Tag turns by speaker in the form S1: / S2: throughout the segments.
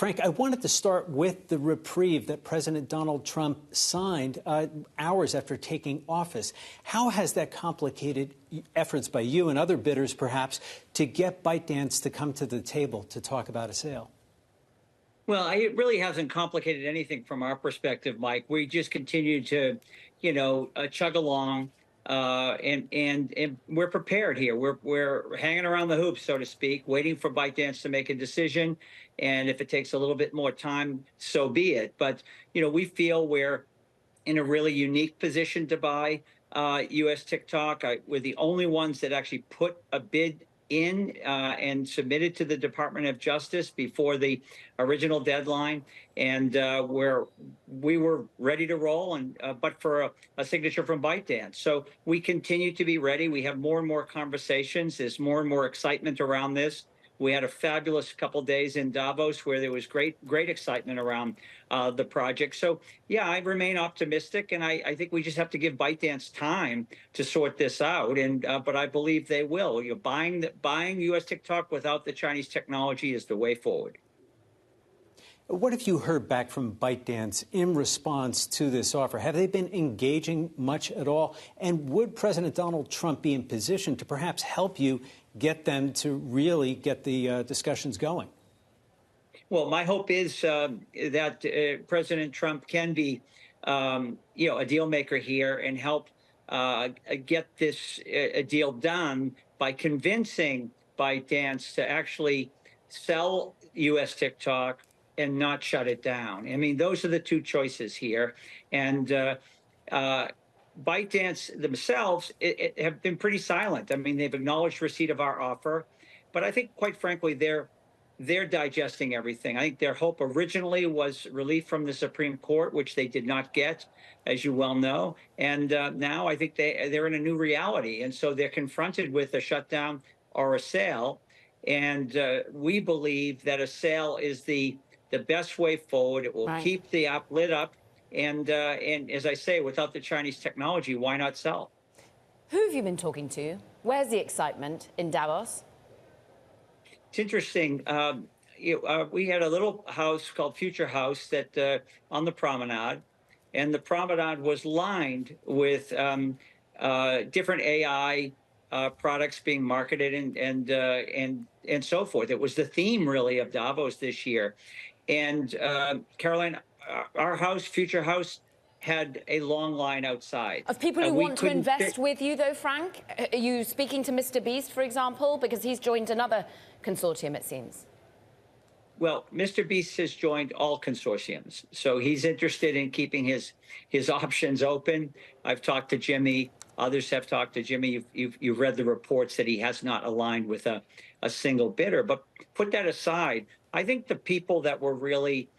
S1: Frank, I wanted to start with the reprieve that President Donald Trump signed hours after taking office. How has that complicated efforts by you and other bidders, perhaps, to get ByteDance to come to the table to talk about a sale?
S2: Well, it really hasn't complicated anything from our perspective, Mike. We just continue to, chug along, and we're prepared here. We're hanging around the hoops, so to speak, waiting for ByteDance to make a decision. And if it takes a little bit more time, so be it. But we feel we're in a really unique position to buy U.S. TikTok. We're the only ones that actually put a bid in and submitted to the Department of Justice before the original deadline, and we were ready to roll, and but for a signature from ByteDance. So we continue to be ready. We have more and more conversations. There's more and more excitement around this. We had a fabulous couple days in Davos where there was great excitement around the project. So, yeah, I remain optimistic, and I think we just have to give ByteDance time to sort this out. And but I believe they will. Buying U.S. TikTok without the Chinese technology is the way forward.
S1: What have you heard back from ByteDance in response to this offer? Have they been engaging much at all? And would President Donald Trump be in position to perhaps help you get them to really get the discussions going?
S2: Well, my hope is that President Trump can be, a deal maker here and help get this deal done by convincing ByteDance to actually sell U.S. TikTok and not shut it down. I mean, those are the two choices here. And ByteDance themselves have been pretty silent. I mean, they've acknowledged receipt of our offer, but I think, quite frankly, they're digesting everything. I think their hope originally was relief from the Supreme Court, which they did not get, as you well know. And now I think they're in a new reality. And so they're confronted with a shutdown or a sale. And we believe that a sale is the best way forward. It will keep the app lit up. And as I say, without the Chinese technology, why not sell?
S3: Who have you been talking to? Where's the excitement in Davos?
S2: It's interesting. We had a little house called Future House that on the promenade, and the promenade was lined with different AI products being marketed and so forth. It was the theme, really, of Davos this year. And Caroline, our house, Future House, had a long line outside.
S3: Of people who want to invest with you, though, Frank? Are you speaking to Mr. Beast, for example? Because he's joined another consortium, it seems.
S2: Well, Mr. Beast has joined all consortiums, so he's interested in keeping his options open. I've talked to Jimmy. Others have talked to Jimmy. You've read the reports that he has not aligned with a single bidder. But put that aside, I think the people that were really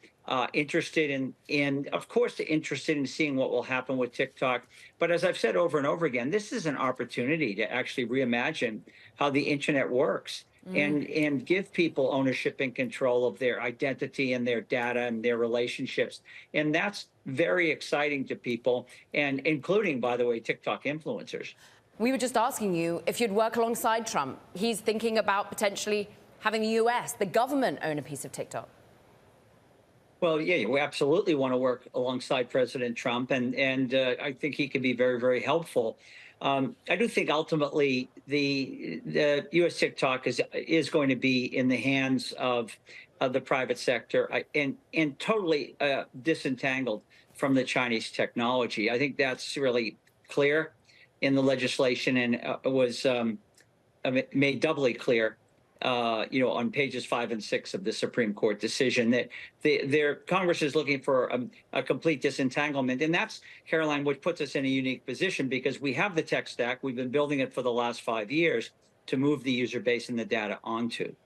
S2: interested in, of course, interested in seeing what will happen with TikTok. But as I've said over and over again, this is an opportunity to actually reimagine how the internet works and give people ownership and control of their identity and their data and their relationships. And that's very exciting to people, and including, by the way, TikTok influencers.
S3: We were just asking you if you'd work alongside Trump. He's thinking about potentially having the U.S., the government, own a piece of TikTok.
S2: Well, yeah, we absolutely want to work alongside President Trump, and I think he can be very, very helpful. I do think ultimately the U.S. TikTok is going to be in the hands of the private sector and totally disentangled from the Chinese technology. I think that's really clear in the legislation, and was made doubly clear on pages 5 and 6 of the Supreme Court decision, that their Congress is looking for a complete disentanglement. And that's, Caroline, what puts us in a unique position, because we have the tech stack. We've been building it for the last 5 years to move the user base and the data onto.